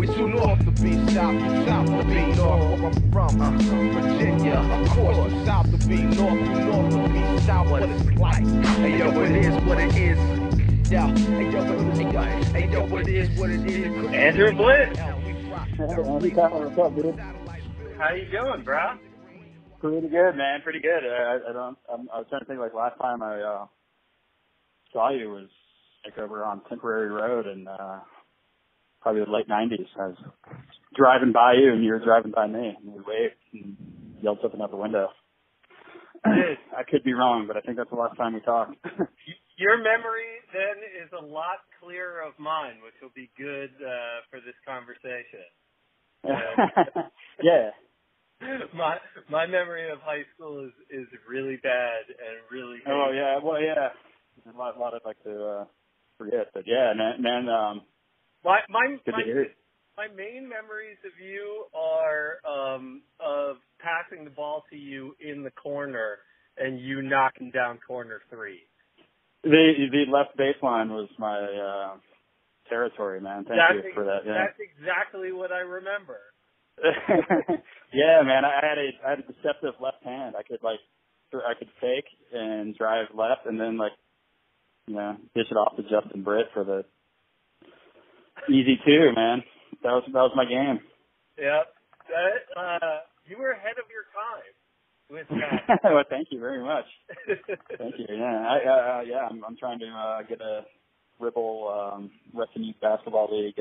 We too north to be south to be north. Where I'm from, Virginia. Of course, too south to be north to be south. What it's like. Hey yo, it is what it is. Yeah. Hey yo, what it is what it is. Andrew Blitch. Andy Tyler, what's up, dude? How you doing, bro? Pretty good, man. Pretty good. I was trying to think, like, last time I saw you was like over on Temporary Road in probably the late '90s. I was driving by you, and you were driving by me, and we waved and yelled something out the window. I could be wrong, but I think that's the last time we talked. Your memory then is a lot clearer of mine, which will be good for this conversation. Yeah. My memory of high school is really bad and really good. Oh yeah, well yeah, a lot I'd like to forget, but yeah, man. My main memories of you are of passing the ball to you in the corner and you knocking down corner three. The left baseline was my territory, man. Thank you for that. Yeah. That's exactly what I remember. Yeah, man. I had a deceptive left hand. I could fake and drive left, and then dish it off to Justin Britt for the easy two, man. That was my game. Yep. You were ahead of your time with that. Well, thank you very much. Thank you. Yeah. I'm trying to get a Ripple Western Youth Basketball League.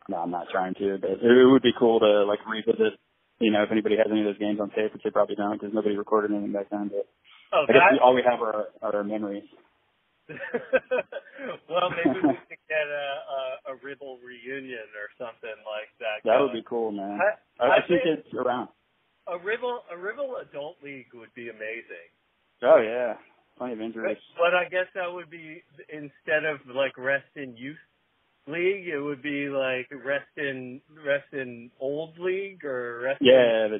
No, I'm not trying to, but it would be cool to revisit. If anybody has any of those games on tape, which they probably don't, because nobody recorded anything back then. But I guess all we have are our memories. Well, maybe we could get a Ribble reunion or something like that. That would be cool, man. I think it's around. A Ribble adult league would be amazing. Oh yeah, plenty of injuries. But I guess that would be, instead of rest in youth league, it would be rest in old league or rest in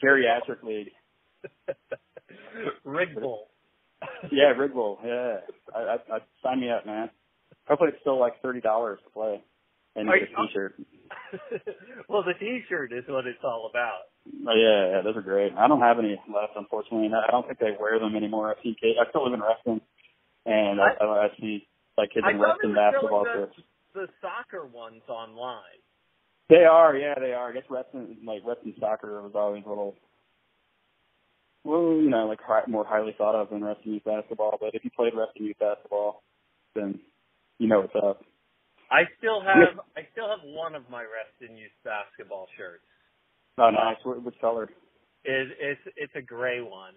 geriatric league. Rigbull. Yeah, Rigbull. Yeah, I sign me up, man. Hopefully it's still $30 to play and get a T-shirt. Well, the T-shirt is what it's all about. Oh yeah, those are great. I don't have any left, unfortunately. I don't think they wear them anymore. I still live in Reston, and I see kids in Reston basketball shirts. The soccer ones online. They are, yeah, they are. I guess Reston soccer was always a little, more highly thought of than Reston Youth basketball. But if you played Reston Youth basketball, then you know what's up. I still have one of my Reston Youth basketball shirts. Oh, nice. Which color? It's a gray one.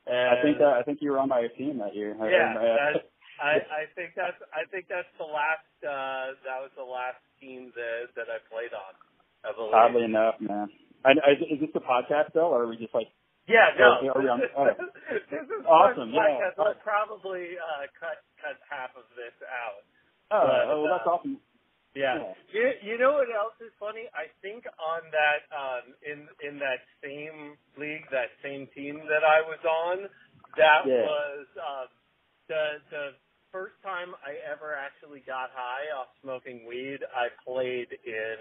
I think you were on my team that year. Yeah. I think that's the last. That was the last team that I played on, I believe. Oddly enough, man. Is this the podcast though, or are we just Yeah, no. Are we on? Oh. This is awesome. Yeah. We'll probably cut half of this out. Oh, well, that's awesome. Yeah. You know what else is funny? I think on that in that same league, that same team that I was on, that was the first time I ever actually got high off smoking weed. I played in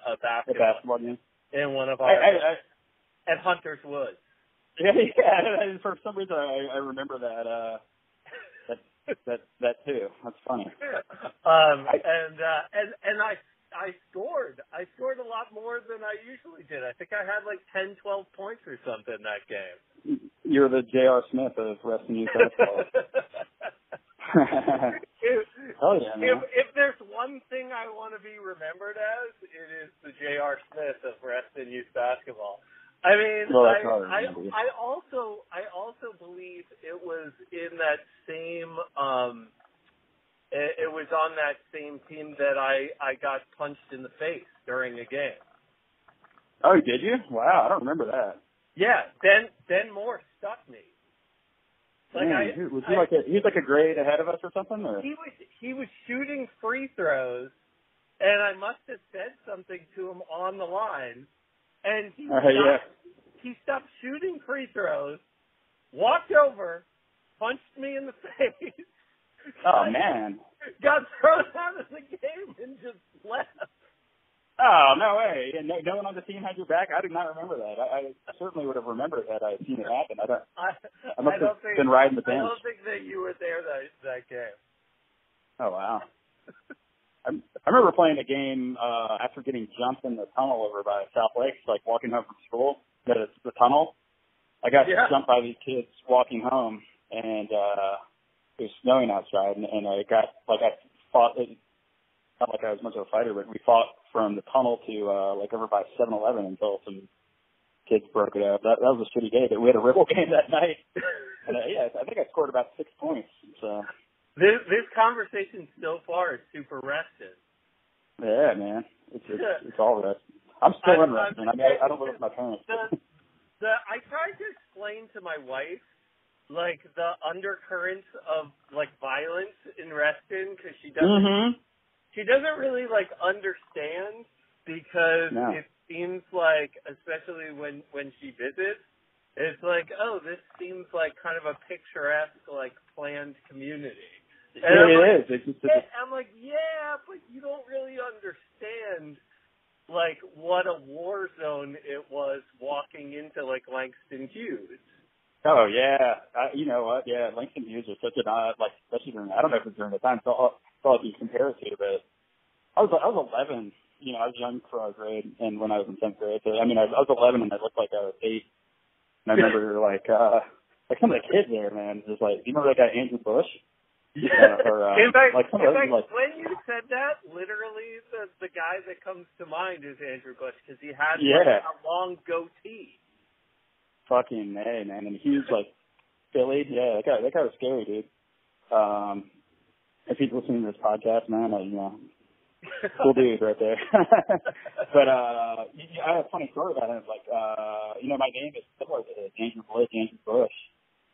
a basketball game in one of our at Hunter's Woods. Yeah. For some reason, I remember that. That too. That's funny. And I scored. I scored a lot more than I usually did. I think I had 10, 12 points or something that game. You're the J.R. Smith of Reston Youth basketball. Oh yeah, man. If there's one thing I want to be remembered as, it is the J.R. Smith of Reston Youth basketball. I mean, I also believe it was in that same it was on that same team that I got punched in the face during a game. Oh, did you? Wow, I don't remember that. Yeah, Ben Moore stuck me. Was he was a grade ahead of us or something? Or? He was shooting free throws, and I must have said something to him on the line, and he stopped shooting free throws, walked over, punched me in the face. Oh man! Got thrown out of the game Oh, no way. No one on the team had your back? I did not remember that. I certainly would have remembered had I seen it happen. I must have been riding the bench. I don't think that you were there that game. Oh, wow. I remember playing a game after getting jumped in the tunnel over by South Lakes, like walking home from school. The tunnel. I got jumped by these kids walking home, and it was snowing outside, and I fought. Not like I was much of a fighter, but we fought from the tunnel to over by 7-Eleven until some kids broke it up. That was a shitty day, but we had a Ribble game that night. And, I think I scored about 6 points. So this conversation so far is super rested. Yeah, man, it's all rest. I'm still unrested. I don't live with my parents. I tried to explain to my wife the undercurrents of violence in Reston because she doesn't. She doesn't really understand because it seems especially when she visits, it's this seems like kind of a picturesque planned community. And it is. I'm like, yeah, but you don't really understand what a war zone it was walking into Langston Hughes. Oh yeah, you know what? Yeah, Langston Hughes was such an odd, especially during, I don't know if it was during the time, so I'll you compare it to, but I was 11. You know, I was young for our grade, and when I was in 10th grade, so, I was 11 and I looked like I was 8. And I remember some of the kids there, man, just do you remember that guy Andrew Bush? In fact, when you said that, literally the guy that comes to mind is Andrew Bush because he had a long goatee. Fucking A, man, and he was Philly. Yeah, that guy was scary, dude. If he's listening to this podcast, man, cool dude right there. But I have a funny story about him. My name is similar to Andrew Bush.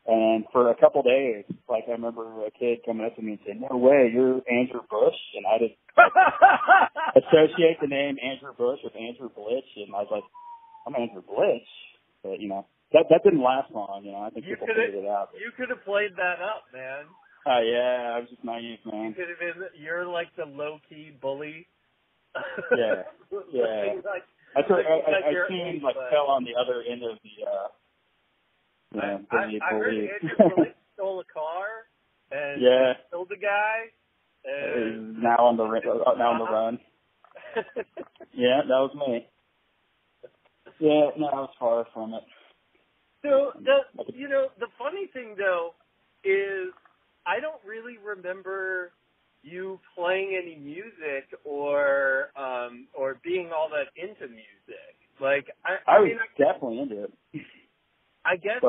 And for a couple days, I remember a kid coming up to me and saying, "No way, you're Andrew Bush," and I just associate the name Andrew Bush with Andrew Blitch, and I was like, "I'm Andrew Blitch," but that didn't last long. I think people figured it out. You could have played that up, man. Yeah, I was just naive, man. You could have been. You're the low key bully. Yeah. I seen fell on the other end of the. I heard Andrew stole a car and killed a guy. And now on the run. Yeah, that was me. Yeah, no, I was far from it. So the funny thing though is I don't really remember you playing any music or being all that into music. I was definitely into it. I guess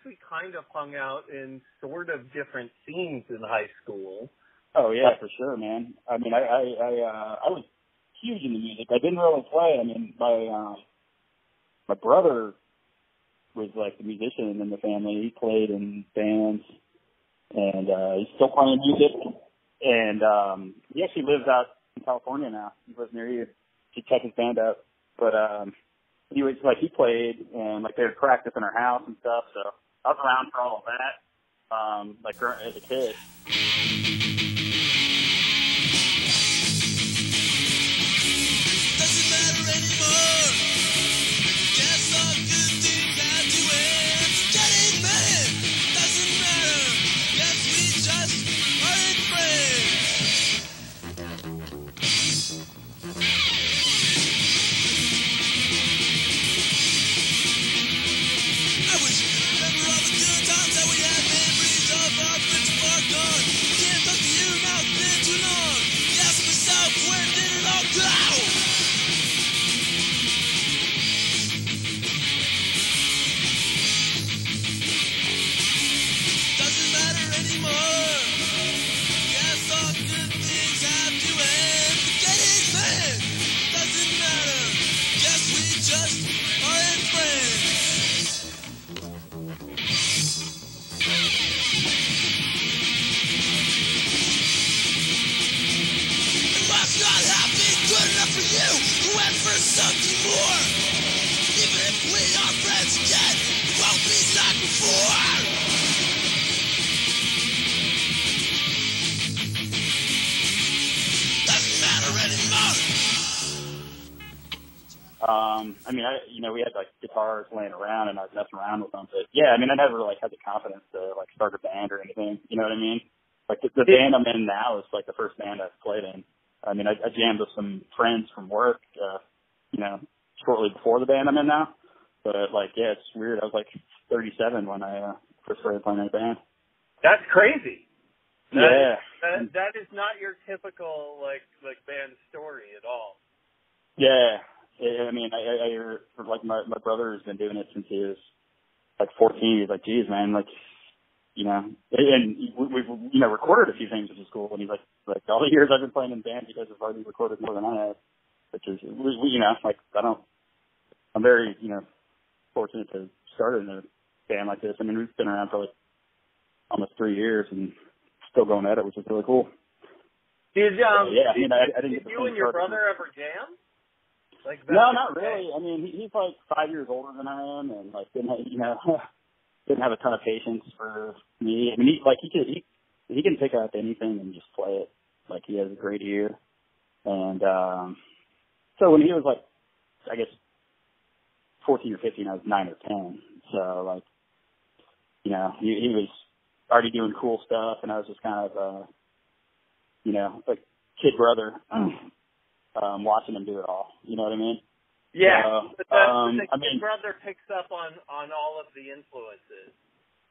we kind of hung out in sort of different scenes in high school. Oh yeah, for sure, man. I was huge into music. I didn't really play. My brother was the musician in the family. He played in bands, and he's still playing music. And he actually lives out in California now. He lives near you. He check his band out, but he was he played, and they would practice in our house and stuff. So I was around for all of that, as a kid. Doesn't matter anymore. Guess all good things have to end. Getting mad doesn't matter. Guess we just aren't friends. I wish you could remember all the good times that we had, memories of our friends far gone. Can't talk to you now, it's been too long. Ask myself, where did it all go? Doesn't matter anymore. Guess all good things have to end. Getting mad doesn't matter. Guess we just aren't friends. It must not have been good enough for you. Who went for something more? Even if we are friends again, it won't be like before. Doesn't matter anymore. I mean, we had like guitars laying around and I was messing around with them, but yeah, I mean, I never like had the confidence to like start a band or anything. You know what I mean? Like the band I'm in now is like the first band I've played in. I mean, I jammed with some friends from work, shortly before the band I'm in now. But like, yeah, it's weird. I was like 37 when I first started playing in a band. That's crazy. That is not your typical like band story at all. Yeah. I mean, I hear, like, my brother has been doing it since he was, like, 14. He's like, geez, man, like, and we've, recorded a few things, which is cool. And he's like, all the years I've been playing in bands, you guys have already recorded more than I have, which is, I'm very, fortunate to start in a band like this. I mean, we've been around for, like, almost 3 years and still going at it, which is really cool. Did I didn't get you and your brother ever jam? Like no, not really. I mean, he's like 5 years older than I am, and like didn't have a ton of patience for me. I mean, he can pick up anything and just play it. Like he has a great ear, and so when he was like, I guess 14 or 15, I was 9 or 10. So like, he was already doing cool stuff, and I was just kind of like kid brother. Watching him do it all. You know what I mean? Yeah. Your brother picks up on all of the influences.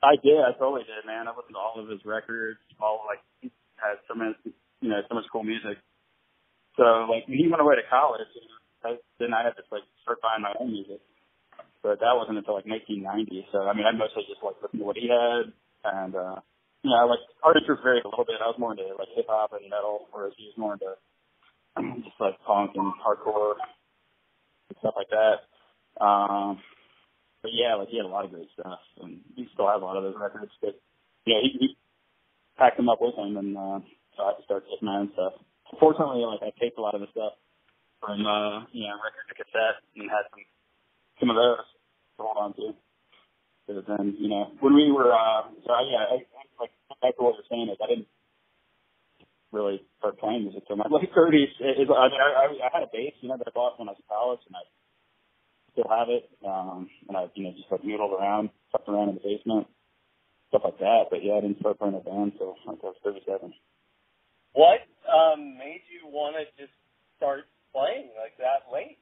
I did. I totally did, man. I listened to all of his records. He had so much cool music. So, like, when he went away to college, then I had to, like, start buying my own music. But that wasn't until, like, 1990. So, I mean, I mostly just, like, listened to what he had. And, like, art interest varied a little bit. I was more into, like, hip-hop and metal, whereas he was more into just like punk and hardcore and stuff like that. But yeah, like he had a lot of great stuff, and he still has a lot of those records. But yeah, he packed them up with him, and so I had to start taking my own stuff. Fortunately, like I taped a lot of the stuff from record to cassette, and had some of those to hold on to. But then when we were I like back to what you're saying is I didn't really start playing music till my late 30s. I had a bass, that I bought when I was in college, and I still have it. And I, just like noodled around, fucked around in the basement, stuff like that. But yeah, I didn't start playing a band until I was 37. What made you want to just start playing like that late?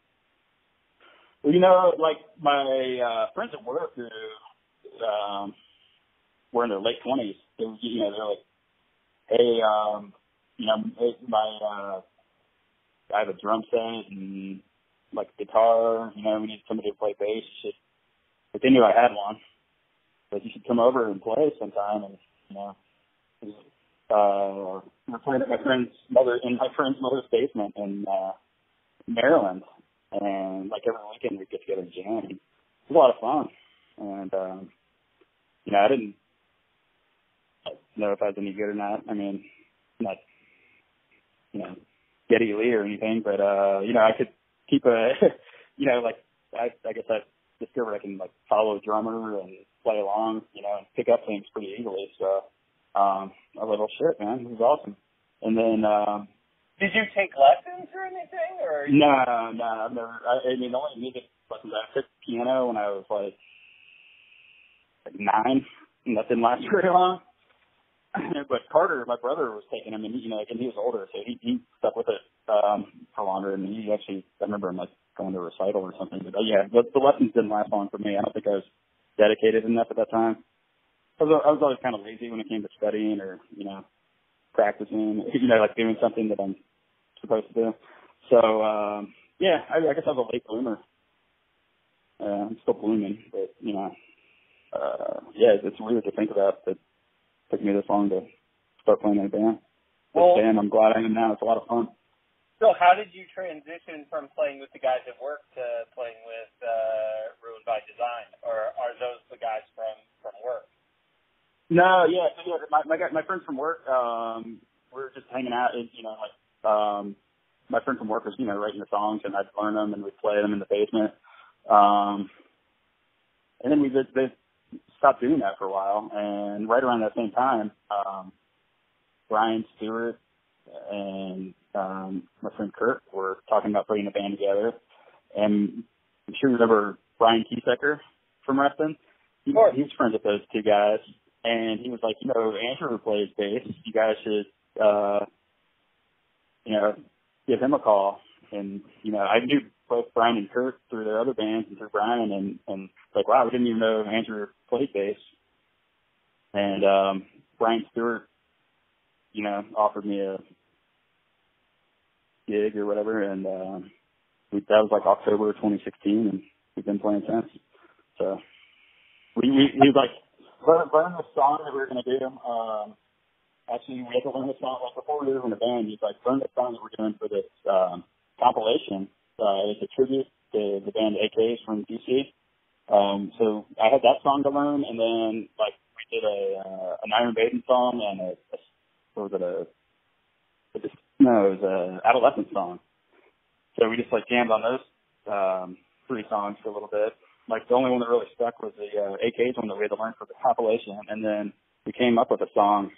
Well, like my friends at work who were in their late 20s, they're like, hey, I have a drum set and like guitar, we need somebody to play bass. But they knew I had one. But you should come over and play sometime. And, we're playing at my friend's mother's basement in Maryland. And like every weekend we'd get together and jam. It was a lot of fun. And, I didn't know if I was any good or not. I mean, not Geddy Lee or anything, but I could keep a I guess I discovered I can like follow a drummer and play along, and pick up things pretty easily. So I was like, oh shit, man, this is awesome. And then did you take lessons or anything, or no, I've never. The only music lessons I took piano when I was like 9, and that didn't last very long. But Carter, my brother, was taking him, and he was older, so he stuck with it for longer. And he actually, I remember him like going to a recital or something. But yeah, the lessons didn't last long for me. I don't think I was dedicated enough at that time. I was always kind of lazy when it came to studying or practicing, like doing something that I'm supposed to do. So yeah, I guess I was a late bloomer. I'm still blooming, but yeah, it's weird to think about that. Took me this long to start playing in a band. Well, band, I'm glad I am now. It's a lot of fun. So how did you transition from playing with the guys at work to playing with Ruined by Design? Or are those the guys from work? No, yeah. So yeah, my friends from work, we were just hanging out. My friend from work was, writing the songs, and I'd learn them, and we'd play them in the basement. And then they stopped doing that for a while, and right around that same time, Brian Stewart and my friend Kurt were talking about putting a band together, And I'm sure you remember Brian Kiesecker from Reston. He's friends with those two guys. And he was like, you know, Andrew plays bass. You guys should, you know, give him a call. And, you know, I knew both Brian and Kurt through their other bands and through Brian. And like, wow, we didn't even know Andrew played bass. And Brian Stewart, you know, offered me a gig or whatever. And that was like October 2016. And we've been playing since. So we was like, learn the song that we were going to do. Actually, we had to learn the song, like before we were in the band, he's like, learn the song that we're doing for this compilation. It's a tribute to the band AKs from DC. So I had that song to learn, and then like we did an Iron Maiden song and it was an Adolescent song. So we just like jammed on those 3 songs for a little bit. Like the only one that really stuck was the AKs one that we had to learn for the compilation, and then we came up with a song,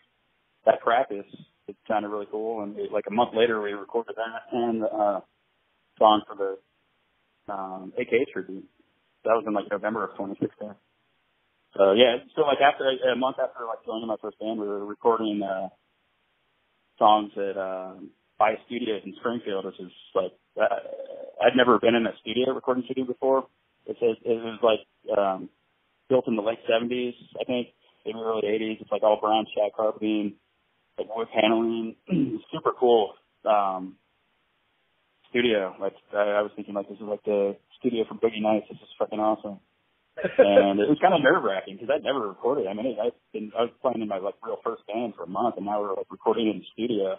That Practice. It sounded really cool, and like a month later we recorded that and song for the AK tribute. That was in like November of 2016. So yeah, so like after a month after like joining my first band, we were recording songs at Bias Studios in Springfield, which is like I'd never been in a recording studio before. It was like built in the late 70s, I think, maybe early 80s. It's like all brown shag carpeting, like wood paneling, super cool studio. Like I was thinking, like this is like the studio for Boogie Nights. This is fucking awesome. And it was kind of nerve wracking because I'd never recorded. I mean, I was playing in my like real first band for a month, and now we're like recording in the studio.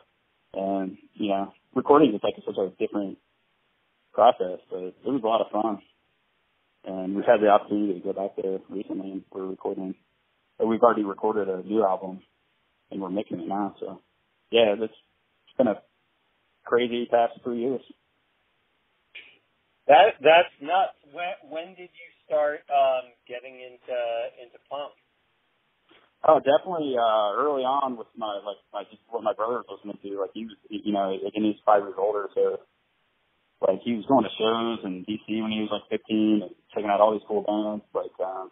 And you know, recording is like such a different process, but it was a lot of fun. And we've had the opportunity to go back there recently, and we're recording. We've already recorded a new album, and we're making it now. So, yeah, it's been a crazy past 3 years. That's nuts. When did you start getting into punk? Oh, definitely early on with just what my brother was listening to. Like he was, you know, and he's 5 years older, so. Like, he was going to shows in D.C. when he was, like, 15 and checking out all these cool bands. Like I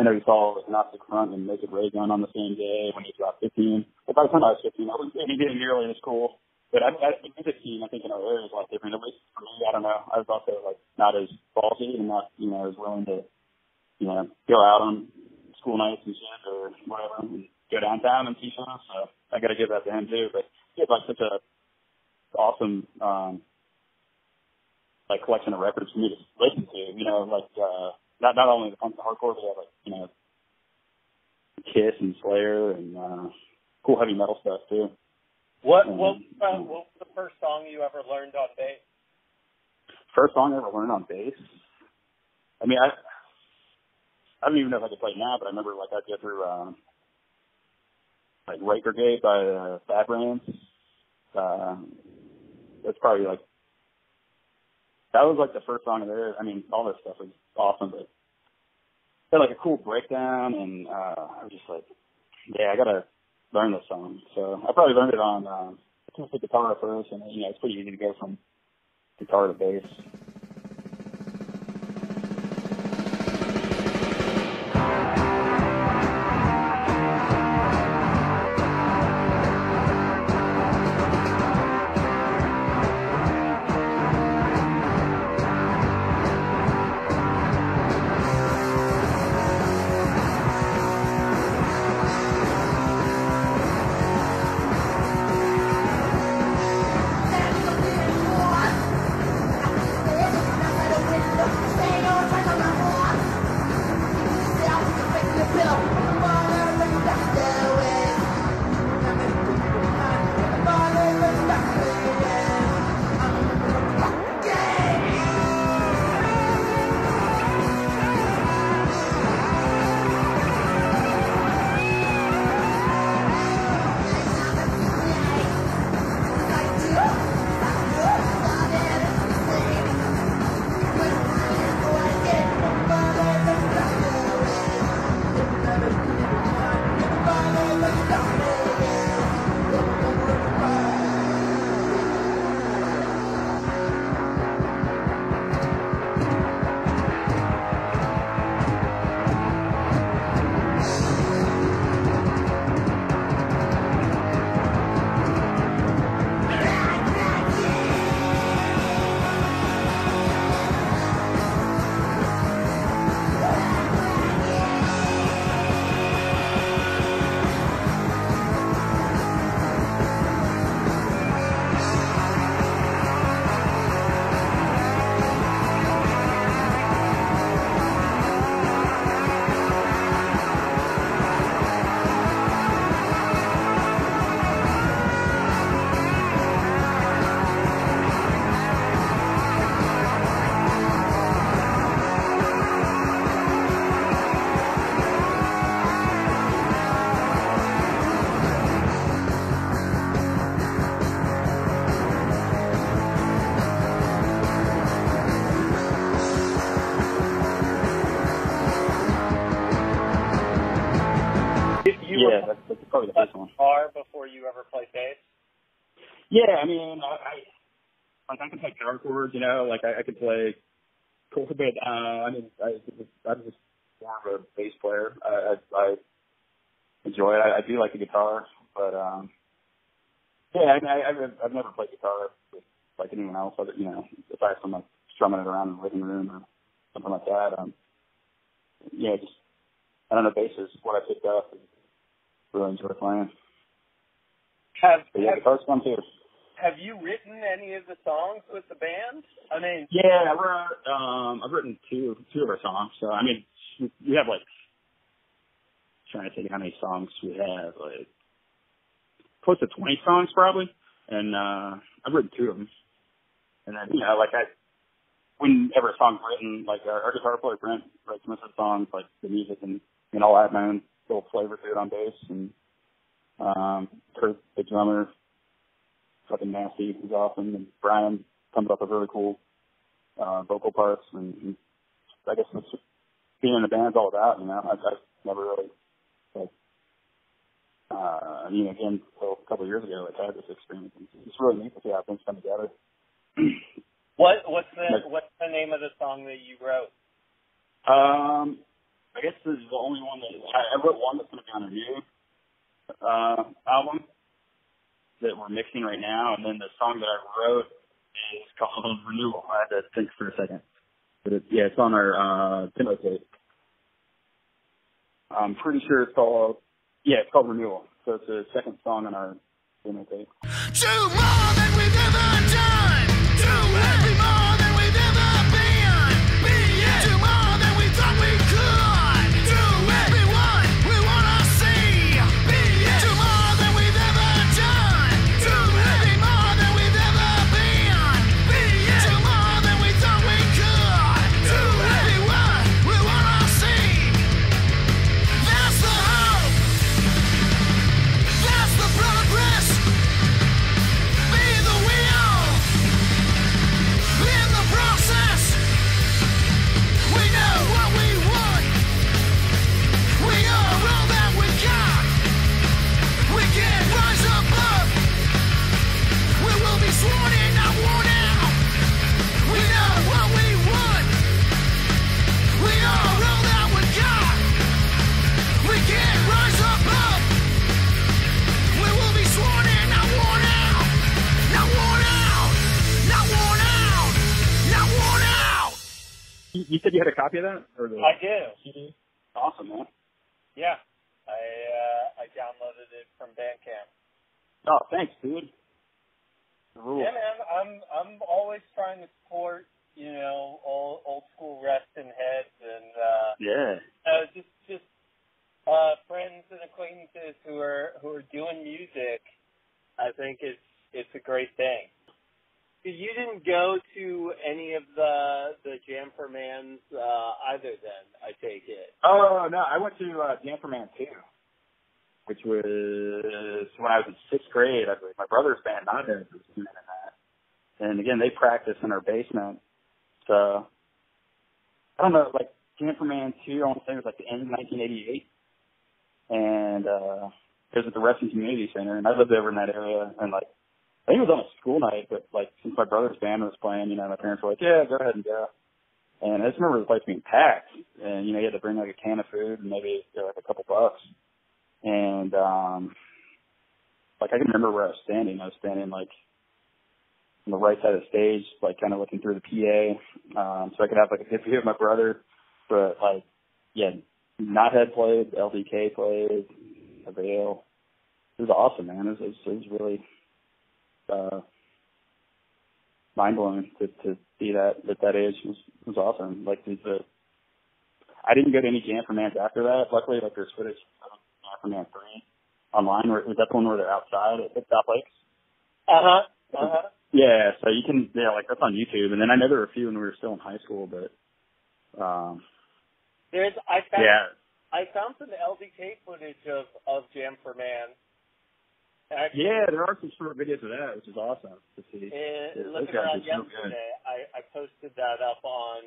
know he saw, like, Gnostic Front and Naked Raygun on the same day when he was about 15. But by the time I was 15, he didn't nearly as cool. But I was 15, I think, in our area was a lot different. At least for me, I don't know. I was also, like, not as ballsy and not, you know, as willing to, you know, go out on school nights and shit or whatever and go downtown and see shows. So I got to give that to him, too. But he had, like, such a awesome like collection of records for me to listen to, you know, like not only the punk and hardcore, but like, you know, Kiss and Slayer and cool heavy metal stuff too. What was the first song you ever learned on bass? First song I ever learned on bass? I mean, I don't even know if I could play it now, but I remember like I'd go through like Right Brigade by Bad Brains. That's probably like, that was like the first song of theirs. I mean, all this stuff was awesome, but it had like a cool breakdown, and I was just like, yeah, I gotta learn this song. So I probably learned it on acoustic guitar first, and you know, it's pretty easy to go from guitar to bass. probably the first one. Guitar before you ever played bass? Yeah, I mean, I can play power chords, you know, like I could play chords, but I mean, I'm just more of a bass player. I enjoy it. I do like the guitar, but yeah, I mean, I've never played guitar with like anyone else, other, you know, aside from like strumming it around in the living room or something like that. Yeah, just I don't know, bass is what I picked up and really enjoy playing. Guitar's fun too. Have you written any of the songs with the band? I mean, yeah, I've written two of our songs. So I mean, we have like, trying to think how many songs we have, like close to 20 songs probably, and I've written 2 of them. And then, you know, like whenever a song's written, like our guitar player Brent writes most of the songs, like the music and all that, my own little flavor to it on bass, and Kurt, the drummer, fucking nasty, he's awesome, and Brian comes up with really cool vocal parts, and I guess that's what being in a band's all about, you know. I've never really, like, you know, again, so a couple of years ago, I had this experience, and it's really neat to see how things come together. What's the name of the song that you wrote? I guess this is the only one that I wrote one that's going to be on a new album that we're mixing right now, and then the song that I wrote is called Renewal. I had to think for a second, but it's on our demo tape. I'm pretty sure it's called Renewal. So it's the second song on our demo tape. Do more than we've ever done. Do every more than we've ever been. Be it. Do more than we thought we could. Do everyone we wanna see. Be it. Do more than we've ever done. Do every more than we've ever been. Be it. Do more than we thought we could. Do everyone we wanna see. That's the hope. That's the progress. Be the wheel. In the process, we know what we want. We are all that we got. We can rise above. We will be sworn in, not worn out. We know what we want. We are all that we got. We can rise above. We will be sworn in, not worn out. Not worn out. Not worn out. Not worn out. You said you had a copy of that? Or I do. CD? Awesome, man. Yeah, I downloaded it from Bandcamp. Oh, thanks, dude. Rules. Yeah, man, I'm always trying to support, you know, old school resting heads and just friends and acquaintances who are doing music. I think it's a great thing. You didn't go to any of the Jam for Mans either then, I take it. Oh, no, I went to Jam for Man 2, which was when I was in 6th grade. I believe my brother's band, Knotheads, was in that. And again, they practiced in our basement. So, I don't know, like Jam for Man 2, I want to say it was like the end of 1988. And it was at the Wrestling Community Center, and I lived over in that area, and like, I think it was on a school night, but like since my brother's band was playing, you know, my parents were like, yeah, go ahead and go. And I just remember the place being packed, and you know, you had to bring like a can of food and maybe like a couple bucks. And like I can remember where I was standing. I was standing like on the right side of the stage, like kind of looking through the PA, so I could have like a good view of my brother. But like, yeah, Knothead played, LDK played, Avail. It was awesome, man. It was really mind blowing to see that at that age. Was awesome. Like I didn't go to any Jam for Mans after that. Luckily, like there's footage of Jam for Man 3 online. Was that the one where they're outside at South Lakes? Yeah, so you can like that's on YouTube. And then I know there were a few when we were still in high school, but I found some LDK footage of Jam for Man. Yeah, there are some short videos of that, which is awesome to see. Looking around yesterday, I posted that up on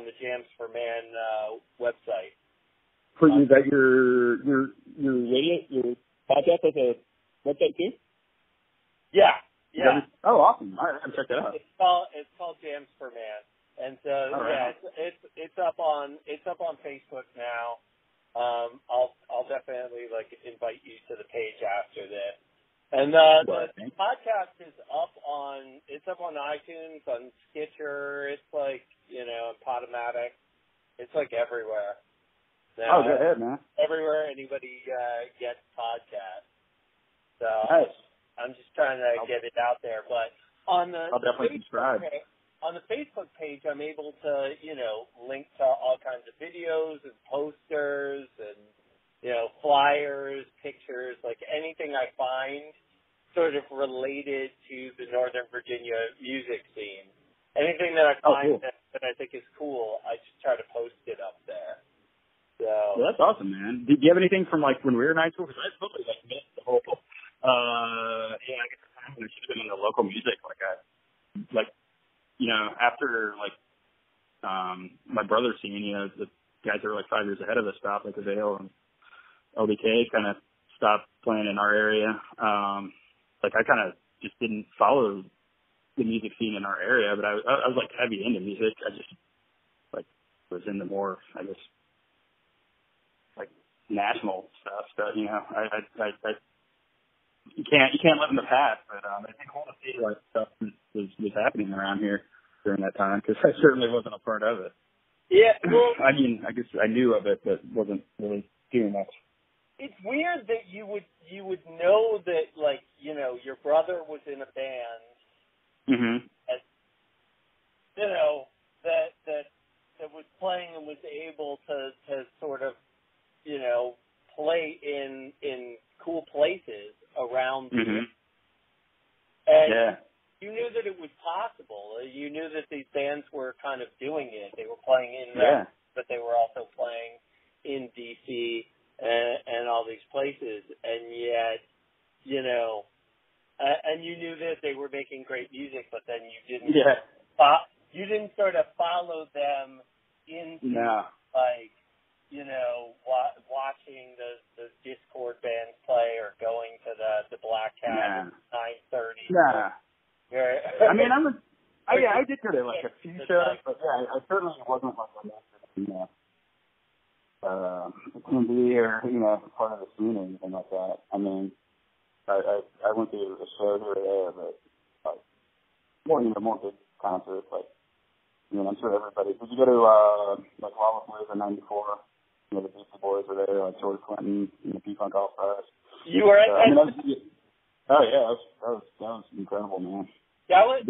the Jams for Man website. For you, that your your podcast has a website too? Yeah. Yeah. Oh, awesome! All right, I'm check that out. It's called Jams per Man, and so right. it's up on Facebook now. I'll definitely invite you to the page after this. And the podcast is up on iTunes, on Stitcher. It's on Podomatic. It's everywhere. Now, go ahead, man. Everywhere anybody gets podcasts. So nice. I'm just trying to get it out there. But on the I'll definitely subscribe. On the Facebook page, I'm able to link to all kinds of videos and posters and flyers, pictures, anything I find sort of related to the Northern Virginia music scene. Anything that I find that I think is cool, I just try to post it up there. So well, that's awesome, man. Did you have anything from when we were in high school? Because I totally missed the whole. I guess the time when it should have been in the local music, after my brother's scene, the guys that were 5 years ahead of us stopped, the Vale and LBK kind of stopped playing in our area. I kind of just didn't follow the music scene in our area, but I was heavy into music. I just was into more, I guess, national stuff. So you can't live in the past, but it's cool to see stuff was happening around here during that time, because I certainly wasn't a part of it. Yeah, well, I mean, I guess I knew of it, but wasn't really doing much. It's weird that you would know that your brother was in a band. Mm-hmm. That was playing and was able to sort of play in cool places around the mm-hmm. And yeah. you knew that it was possible. You knew that these bands were kind of doing it. They were playing in but they were also playing in D.C. and all these places, and yet, and you knew that they were making great music, but then you didn't. Yeah. You didn't sort of follow them into watching the Discord bands play or going to the Black Cat at 9:30. Nah. I mean, I did go to a few shows, but I certainly wasn't TV or part of the scene or anything like that. I mean, I went to a show here or there, but more big concerts. I'm sure everybody. Did you go to Lollapalooza in '94? The Beastie Boys were there, George Clinton, P-Funk All-Stars. You were at that? That was incredible, man. Yeah, I was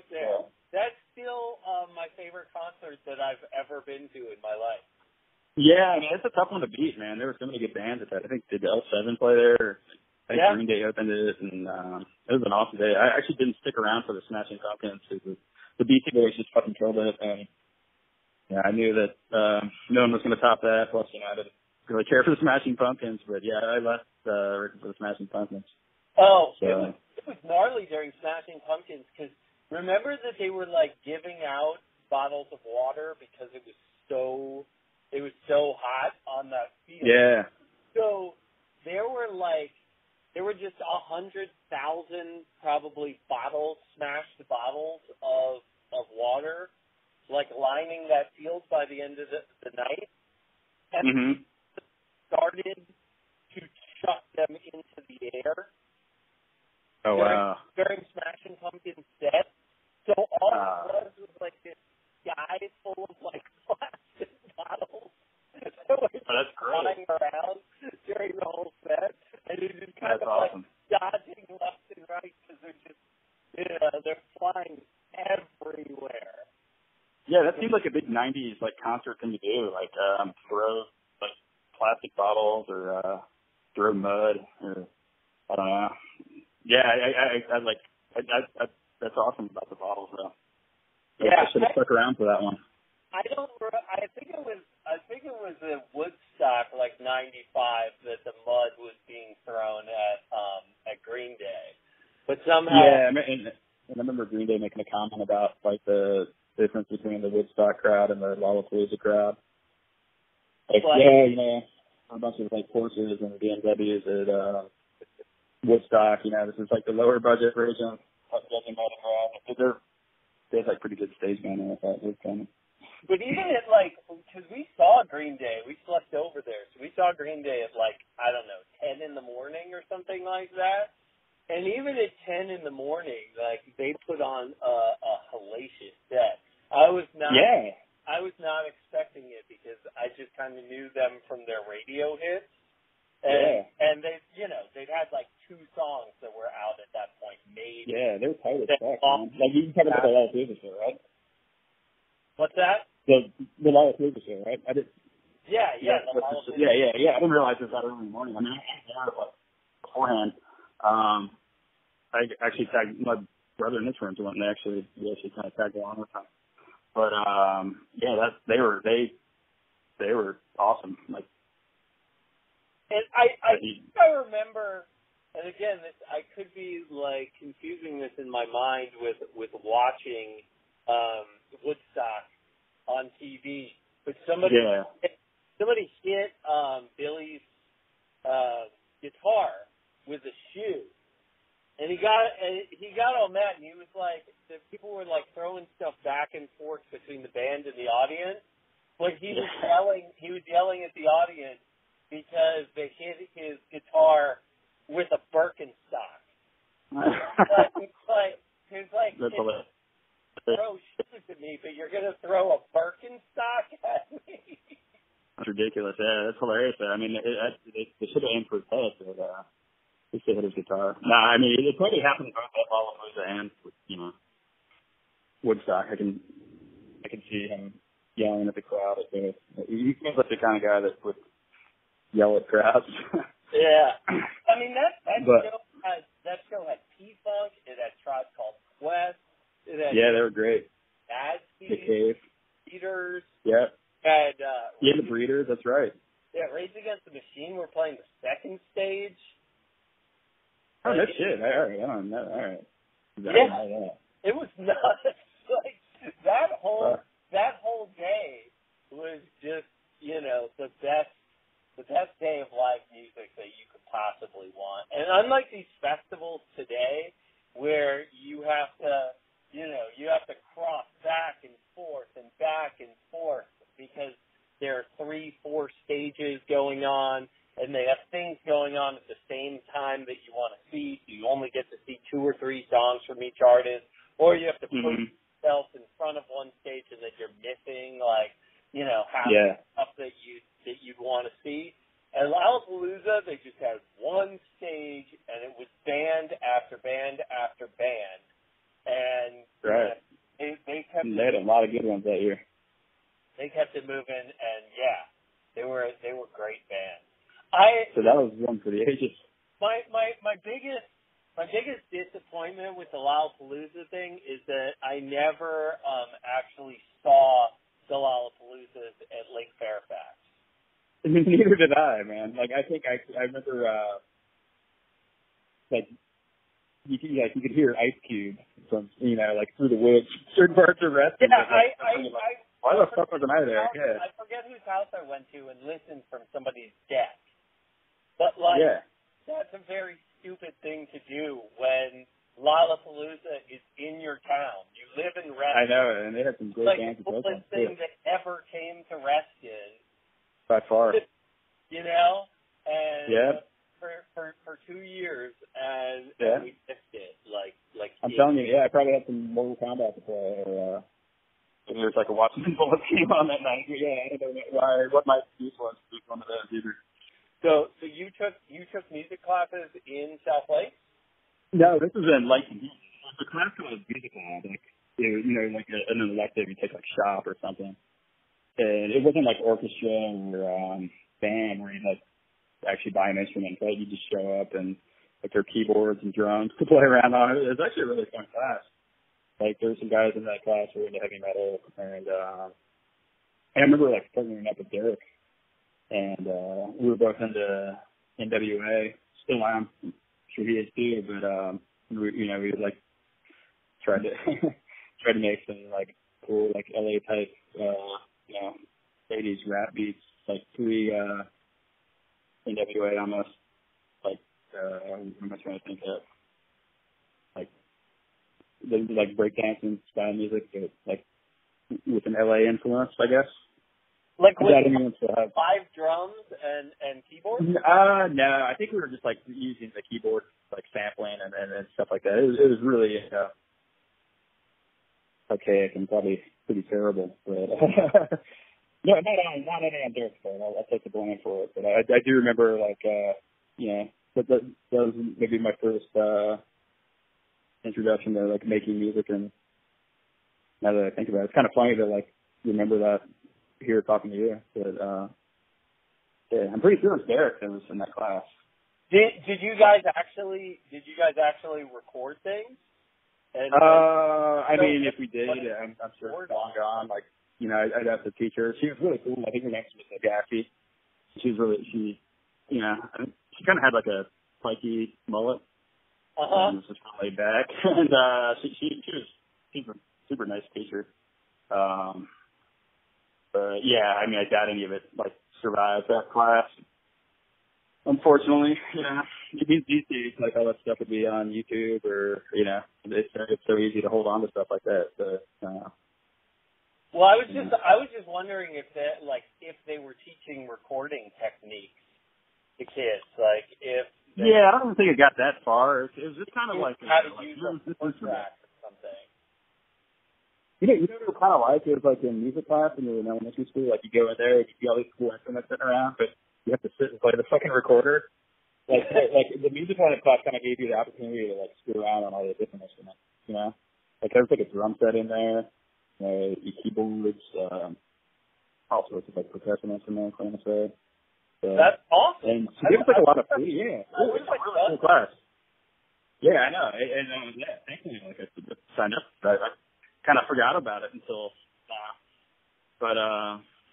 there. Yeah. That's still my favorite concert that I've ever been to in my life. Yeah, I mean, it's a tough one to beat, man. There were so many good bands at that. I think did L7 play there? I think Green Day opened it, and it was an awesome day. I actually didn't stick around for the Smashing Pumpkins because the Beastie Boys just fucking killed it, and I knew that no one was going to top that. Plus, I didn't really care for the Smashing Pumpkins, but I left for the Smashing Pumpkins. Oh, so, it was gnarly during Smashing Pumpkins because remember that they were giving out bottles of water because it was so hot on that field. Yeah. So there were just 100,000 probably smashed bottles of water, lining that field by the end of the night, and started to chuck them into the air. Oh, wow. During Smashing Pumpkins set. So all it was this guy full of plastic bottles. So that's great. Flying around during the whole set, and it just kind of awesome. dodging left and right because they're flying everywhere. Yeah, that seems like a big '90s concert thing to do. Throw plastic bottles or throw mud or I don't know. Yeah, that's awesome about the bottles though. I should have stuck around for that one. I think it was a Woodstock '95 that the mud was being thrown at Green Day, but somehow. Yeah, and I remember Green Day making a comment about the difference between the Woodstock crowd and the Lollapalooza crowd. a bunch of like Porsches and BMWs at Woodstock. You know, this is like the lower budget version of Judging by the Crowd. They have like pretty good stage manning with that. But even at like, because we saw Green Day, we slept over there, so we saw Green Day at like, I don't know, 10 in the morning or something like that. And even at 10 in the morning, like they put on a hellacious set. I was not expecting it because I just kind of knew them from their radio hits. And they'd had like 2 songs that were out at that point, maybe. Yeah, they're tight as fuck, man. Like you can talk about the Lollapalooza show, right? What's that? The Lollapalooza show, right? I did. Yeah. I didn't realize it was that early in the morning. I mean, I like beforehand. I actually tagged my brother and his friends went, and they actually kind of tagged along with them. But they were awesome. Like. And I remember, and again, I could be like confusing this in my mind with watching Woodstock on TV, but somebody hit Billy's guitar with a shoe, and he got all mad, and he was like, the people were like throwing stuff back and forth between the band and the audience, but he was yelling at the audience because they hit his guitar with a Birkenstock. It's like throw shoes at me, but you're gonna throw a Birkenstock at me. That's ridiculous. Yeah, that's hilarious. I mean, they should have aimed for his head, but he should hit his guitar. No, I mean, it probably happened both at Lollapalooza and Woodstock. I can see him yelling at the crowd. He seems like the kind of guy that would yell at crowds. Yeah. I mean, that show had P-Funk, it had Tribe Called Quest. They were great. The Cave. Breeders. Yeah. Had, the Breeders, that's right. Yeah, Rage Against the Machine were playing the second stage. Oh, no shit. All right, I don't know. All right. Yeah. It was nuts. Like, that whole day was just, the best day of live music that you could possibly want. And unlike these festivals today, where you have to cross back and forth because there are 3-4 stages going on, and they have things going on at the same time that you want to see. So you only get to see 2 or 3 songs from each artist, or you have to put yourself in front of one stage and that you're missing, half the stuff that you'd want to see. At Lollapalooza, they just had one stage, and it was band after band after band. And right. They kept. They had a lot of good ones that year. They kept it moving, and they were great bands. So that was one for the ages. My biggest disappointment with the Lollapalooza thing is that I never actually saw the Lollapaloozas at Lake Fairfax. Neither did I, man. Like, I think I remember, you could hear Ice Cube from, through the woods, certain parts of Reston. Yeah, why the fuck wasn't I there? Yeah. I forget whose house I went to and listened from somebody's deck. But, that's a very stupid thing to do when Lollapalooza is in your town. You live in Reston. I know, and they had some great bands. Like, the coolest thing that ever came to Reston. By far. And for 2 years, and we missed it. I'm telling you, I probably had some Mortal Kombat to play, or there was like a Watchmen Bullet game on that night. Yeah, I don't know what my excuse was to do one of those either. So you took music classes in South Lake? No, this was in Lake. The class was musical, like an elective. You take like shop or something. And it wasn't like orchestra or band where you like actually buy an instrument, right? You just show up and like their keyboards and drums to play around on it. It was actually a really fun class. Like there were some guys in that class who were into heavy metal, and I remember like partnering up with Derek, and we were both into NWA. Still am, I'm sure he is too. But we would like try to make some like cool like LA type. 80s rap beats, like 3 NWA almost. Like, what am I trying to think of? Like breakdancing style music, like with an LA influence, I guess. Like with have 5 drums and keyboards? No, I think we were just like using the keyboard, like sampling and stuff like that. It was really archaic and probably pretty terrible. But no, not any on Derek's part. I'll take the blame for it. But I do remember like that was maybe my first introduction to like making music. And now that I think about it, it's kind of funny to like remember that here talking to you. But yeah, I'm pretty sure it was Derek that was in that class. Did you guys actually record things? I mean, if we did, I'm sure it's long gone. Like, you know, I'd have to teach her. She was really cool. I think her name was Gaffy. She kind of had like a spiky mullet. Was just kind of laid back, and she's a super nice teacher. But yeah, I mean, I doubt any of it like survived that class. Unfortunately, these days, like all that stuff would be on YouTube, or it's so easy to hold on to stuff like that. But, well, I was just wondering if they were teaching recording techniques to kids, like if. Yeah, I don't think it got that far. It was just kind of like how to use a track or something. You know what it was kind of like? It was like in music class when you were in elementary school. Like you go in there, you see all these cool instruments sitting around, but you have to sit and play the fucking recorder. Like the music class kind of gave you the opportunity to like screw around on all the different instruments. You know, like there was like a drum set in there, keyboards, all sorts of like percussion instruments. I'm gonna say. So, that's awesome. And she gave us like a lot of free. Yeah, it was like a really cool class. Yeah, I know. And yeah, thankfully, like I signed up. I kind of forgot about it until now. But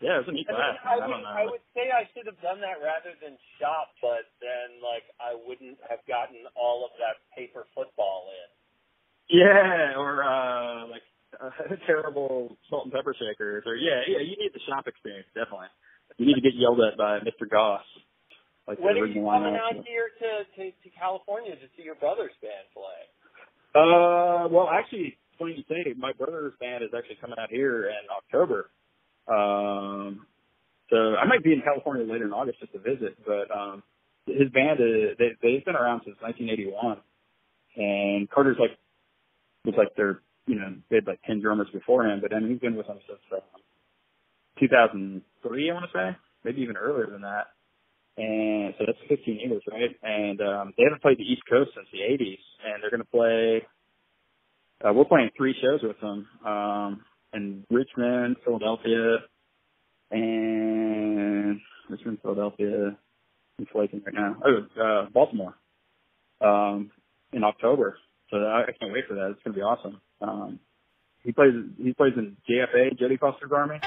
yeah, it was a neat class. I don't know. I would say I should have done that rather than shop, but then like I wouldn't have gotten all of that paper football in. Yeah, or like terrible salt and pepper shakers, or yeah, you need the shop experience definitely. You need to get yelled at by Mr. Goss. Like when are you coming out here to California to see your brother's band play? Well, actually, funny you say, my brother's band is actually coming out here in October. So I might be in California later in August just to visit, but his band, they've been around since 1981. And Carter's was their, they had like 10 drummers before him, but then he's been with them since 2003, I want to say, maybe even earlier than that. And so that's 15 years, right? And they haven't played the East Coast since the 80s, and they're going to play. We're playing 3 shows with them in Richmond, Philadelphia, and I'm flaking right now. Baltimore in October. So I can't wait for that. It's going to be awesome. He plays in JFA, Jody Foster's Army.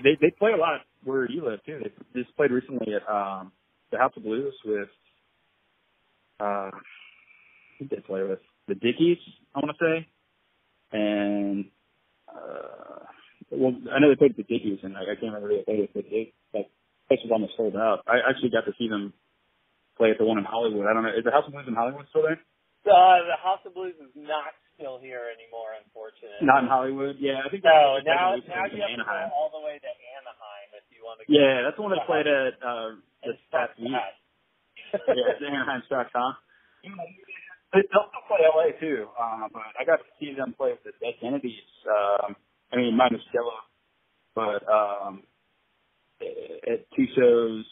They play a lot where you live too. They just played recently at the House of Blues with who did they play with? The Dickies, I want to say. And well, I know they played with the Dickies, and I can't remember who they played with, but that place was almost sold out. I actually got to see them play at the one in Hollywood. I don't know. Is the House of Blues in Hollywood still there? The House of Blues is not still here anymore, unfortunately. Not in Hollywood? Yeah, I think no. Now you have Anaheim. to go all the way to Anaheim if you want to. Yeah, that's the one that played at this past week. Yeah, it's Anaheim.com. They'll still play LA too, but I got to see them play with the Dead Kennedys. I mean, minus Jello, but at two shows.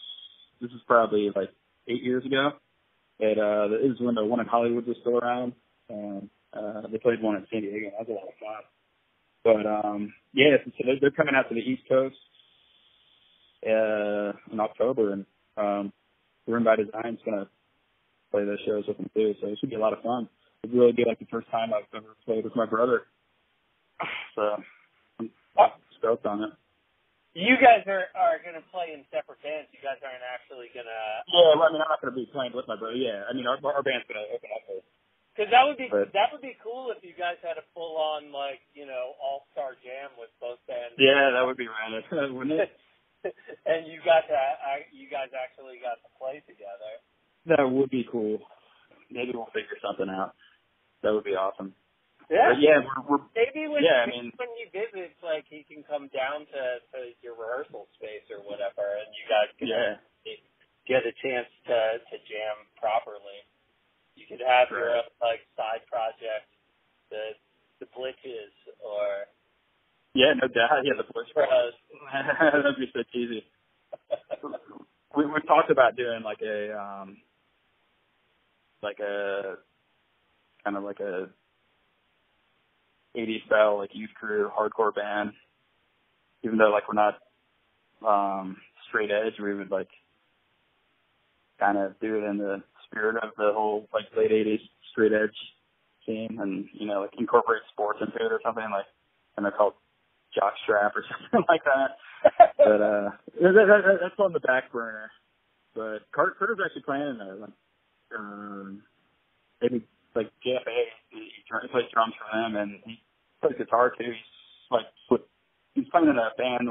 This is probably like 8 years ago. It was when the one in Hollywood was still around, and they played one in San Diego. That was a lot of fun. But yeah, so they're coming out to the East Coast in October, and Room by Design's gonna play those shows with them too. So it should be a lot of fun. It'll really be like the first time I've ever played with my brother. So I'm stoked on it. You guys are going to play in separate bands. You guys aren't actually going to... Yeah, well, I mean, I'm not going to be playing with my brother. Yeah, I mean, our band's going to open up for it. Because that would be cool if you guys had a full-on, like, you know, all-star jam with both bands. Yeah, that would be rad, wouldn't it? And you guys actually got to play together. That would be cool. Maybe we'll figure something out. That would be awesome. Yeah, but yeah, we're maybe when he visits, like he can come down to your rehearsal space or whatever, and you guys can get a chance to jam properly. You could have your own, like side project, the Blitches or no doubt, the Blitch Bros. That'd be so cheesy. We've talked about doing like a kind of like a 80s style, like youth crew, hardcore band. Even though like we're not straight edge, we would like kind of do it in the spirit of the whole like late 80s straight edge scene, and you know like incorporate sports into it or something like, and they're called Jockstrap or something like that. But that's on the back burner. But Carter's actually playing maybe like JFA. He plays drums for them, and he plays guitar too. He's playing in a band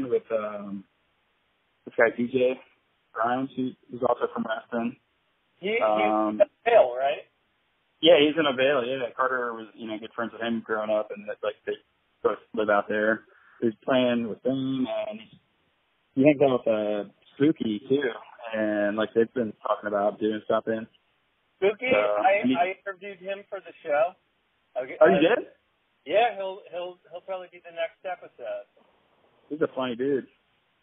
with this guy DJ Grimes, who's also from Reston. He's in Vail, right? Yeah, he's in Vail. Yeah, Carter was good friends with him growing up, and like they both live out there. He's playing with them, and he hangs out with Spooky too, and like they've been talking about doing something. Spooky, I interviewed him for the show. Okay. Oh, you did? Yeah, he'll probably be the next episode. He's a funny dude.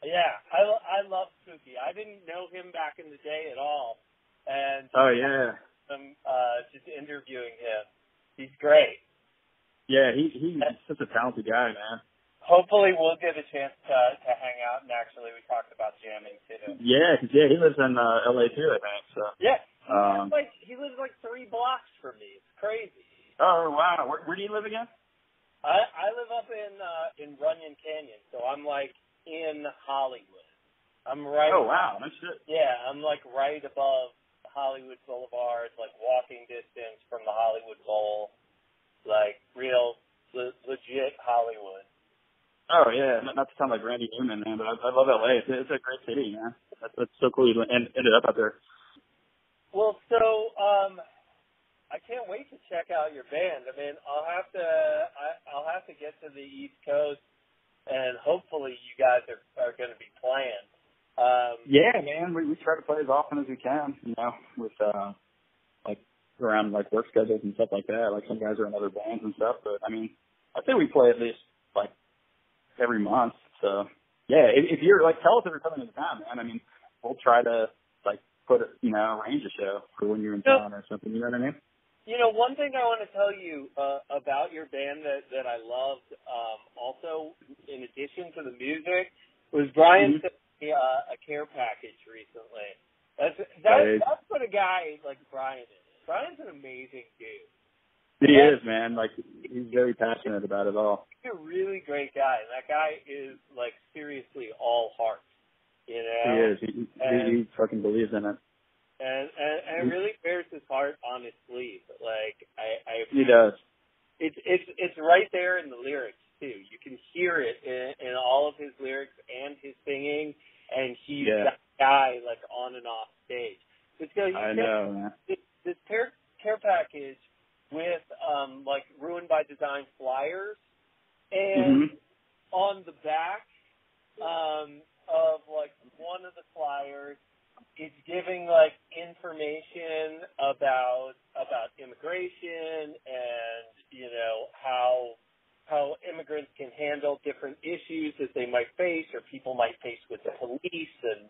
Yeah, I love Spooky. I didn't know him back in the day at all, and just interviewing him, he's great. Yeah, he's such a talented guy, man. Hopefully, we'll get a chance to hang out, and actually, we talked about jamming too. Yeah, he lives in LA too, I think. So yeah, he lives like 3 blocks from me. It's crazy. Oh wow, where do you live again? I live up in Runyon Canyon, so I'm like in Hollywood. I'm right. Oh wow, that's shit. Yeah, I'm like right above Hollywood Boulevard, like walking distance from the Hollywood Bowl, like real legit Hollywood. Oh yeah, not to sound like Randy Newman, man, but I love LA. It's a great city, man. That's so cool you ended up out there. Well, so I can't wait to check out your band. I mean, I'll have to get to the East Coast, and hopefully you guys are going to be playing. Yeah, man, we try to play as often as we can, with like around like work schedules and stuff like that. Like some guys are in other bands and stuff, but I mean, I think we play at least like every month. So yeah, if you're like, tell us if you're coming into town, man. I mean, we'll try to like arrange a show for when you're in town or something. You know what I mean? One thing I want to tell you about your band that I loved, also in addition to the music, was Brian sent me a care package recently. That's what a guy like Brian is. Brian's an amazing dude. He is, man. Like, he's very passionate about it all. He's a really great guy. And that guy is, like, seriously all heart, He is. He fucking believes in it. And really bears his heart on his sleeve. Like, he does. It's right there in the lyrics, too. You can hear it in all of his lyrics and his singing. And he's that guy, like, on and off stage. So you I know, man. This care package with like Ruined by Design flyers, and on the back of like one of the flyers, it's giving like information about immigration and how immigrants can handle different issues that they might face or people might face with the police, and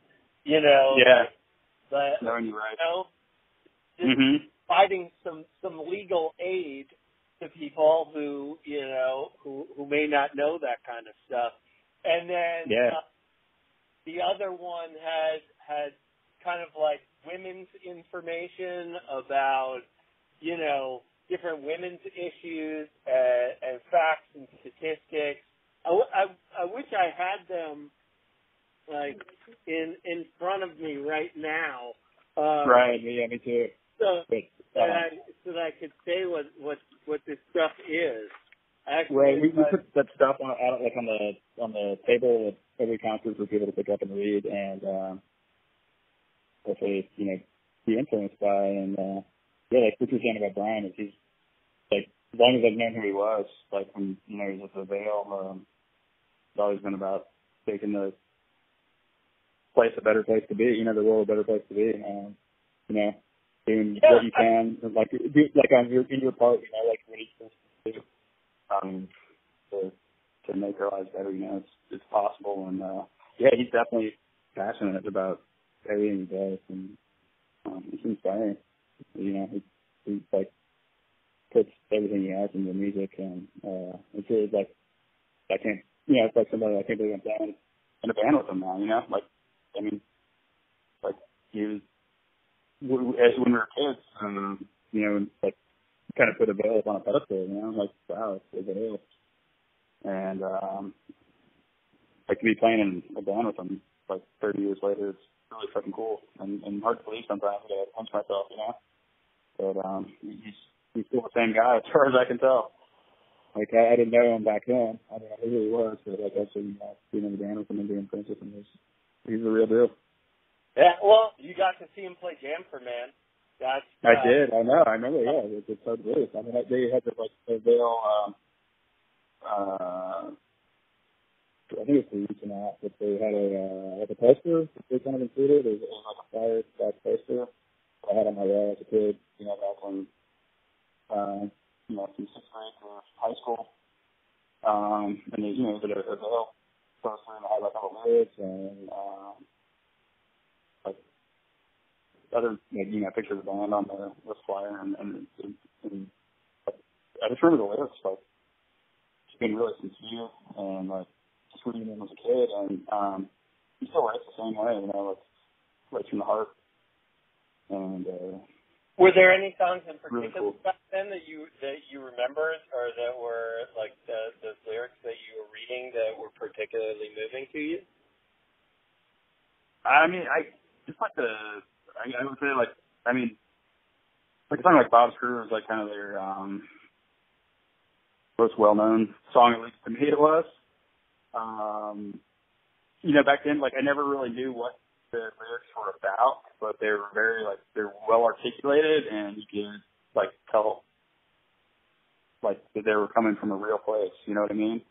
knowing you right. Just providing some legal aid to people who may not know that kind of stuff. And then the other one had kind of like women's information about, different women's issues and facts and statistics. I wish I had them like in front of me right now. Right. Yeah, me too. So that I could say what this stuff is. Actually, right. We put that stuff on the table at every conference for people to pick up and read, and hopefully be influenced by. And like what you're saying about Brian is he's like, as long as I've known who he was, like when he was at the Veil, it's always been about making the place a better place to be. The world a better place to be. Doing what you can, like on in your part, like what he's supposed to do, to make our lives better. It's possible, and he's definitely passionate about everything he does, and it's inspiring. He like puts everything he has into music, and it's really like I can't, it's like somebody I can't believe I'm playing in a band with him now. Like he was. When we were kids, like kind of put a Veil up on a pedestal, like wow, it's a Veil, and like to be playing in a band with him like 30 years later, it's really fucking cool and hard to believe sometimes. I punch myself, but he's still the same guy as far as I can tell. Like I didn't know him back then. I don't know who he was, but like actually being in the band with him and being friends with him, he's the real deal. Yeah, well, you got to see him play Jamfer, man. I did. I know. I remember. Yeah, it's so great. I mean, they had the Veil. I think it's the reason that, but they had a poster that they kind of included. It was like a flyer back poster I had on my wall as a kid. Back when from 6th grade to high school. And they did a Veil poster and I had like all the lyrics and. Other pictures of the band on the flyer, and I just remember the lyrics, like just being really sincere and like just reading them as a kid, and he still writes the same way, like writes from the heart. And were there any songs in particular really cool. back then that you remembered, or that were like the lyrics that you were reading that were particularly moving to you? I mean, I would say, like a song like Bob's Crew is like kind of their most well-known song, at least to me it was. Back then, like I never really knew what the lyrics were about, but they were they're well articulated, and you could like tell like that they were coming from a real place. You know what I mean?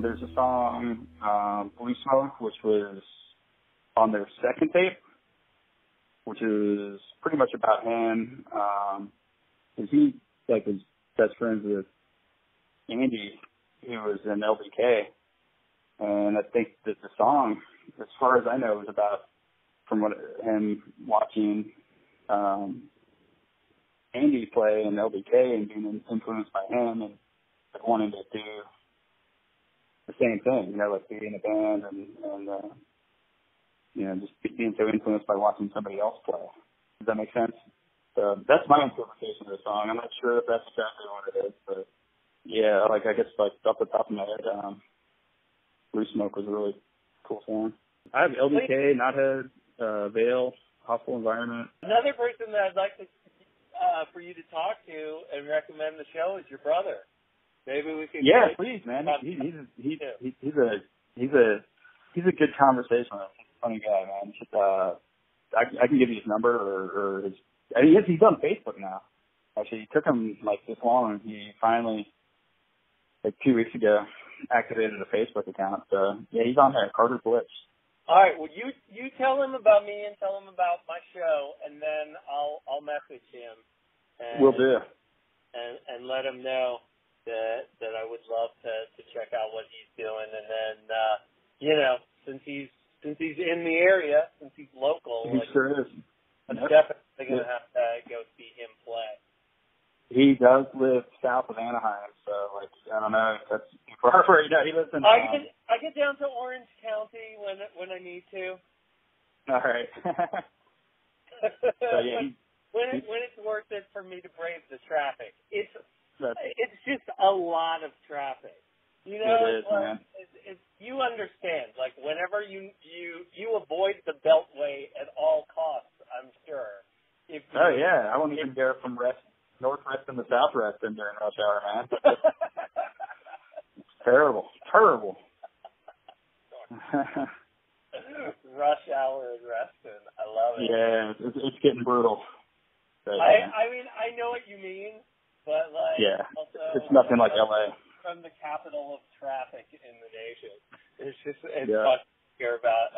There's a song, Blue Smoke, which was on their second tape, which is pretty much about him. He was best friends with Andy, who was in LBK, and I think that the song, as far as I know, is about from what him watching Andy play in LBK and being influenced by him and wanting to do the same thing, like being in a band and just being so influenced by watching somebody else play. Does that make sense? So that's my interpretation of the song. I'm not sure if that's exactly what it is, but yeah, I guess off the top of my head, Blue Smoke was a really cool song. I have LBK, Knothead, Vale, Hostile Environment. Another person that I'd like to for you to talk to and recommend the show is your brother. Maybe we could. Yeah, please, man. He's a good conversationalist. He's a funny guy, man. I can give you his number or his. I mean, he's on Facebook now. Actually, it took him this long. He finally, 2 weeks ago, activated a Facebook account. So yeah, he's on there. Carter Blitch. All right. Well, you tell him about me and tell him about my show, and then I'll message him. Will do. And let him know that I would love to check out what he's doing, and then since he's in the area, since he's local, he sure is. I'm definitely gonna have to go see him play. He does live south of Anaheim, so I don't know if that's too far for you. He lives in. I get down to Orange County when I need to. All right. So yeah. When it's worth it for me to brave the traffic, it's just a lot of traffic. It is, man. You understand, whenever you avoid the Beltway at all costs, I'm sure. Yeah, I won't even go from northwest and the southwest in during rush hour, man. It's terrible. Rush hour in Reston, I love it. Yeah, it's getting brutal. But, I mean, I know what you mean, but yeah, also, it's nothing like LA. From the capital of traffic in the nation, it's fun to hear about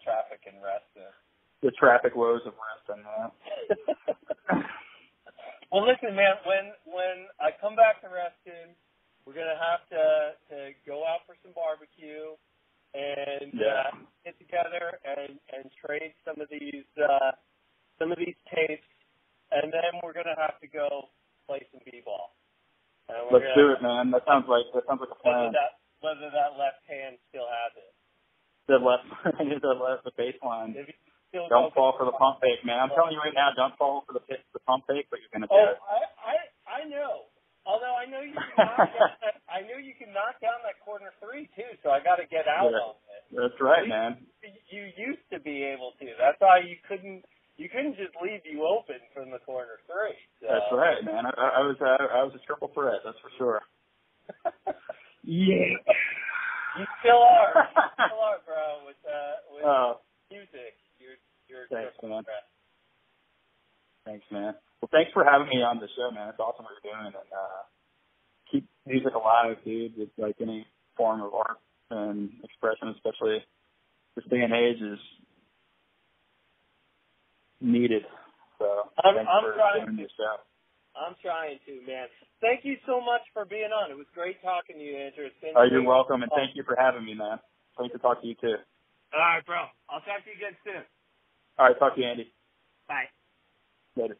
traffic in Reston. The traffic woes of Reston, man. Well, listen, man. When I come back to Reston, we're gonna have to go out for some barbecue and get together and trade some of these tapes, and then we're gonna have to go play some b-ball. Let's do it, man. That sounds like a plan. Whether that left hand still has it. The baseline. Don't fall for the pump fake, man. I'm telling you right now, don't fall for the pump fake, but you're gonna do it. I know. Although I know you can knock down I know you can knock down that corner three too, so I got to get out on it. That's right, man. You used to be able to. That's why you couldn't just leave you open from the corner three. So. That's right, man. I was a triple threat, that's for sure. Yeah. You still are. Bro, with music. You're thanks, man. Threat. Thanks, man. Well, thanks for having me on the show, man. It's awesome what you're doing, and keep music alive, dude. It's like any form of art and expression, especially this day and age, is needed. So thanks for doing the show. I'm trying to, man. Thank you so much for being on. It was great talking to you, Andrew. You're welcome, and thank you for having me, man. Great to talk to you, too. All right, bro. I'll talk to you again soon. All right, talk to you, Andy. Bye. Later.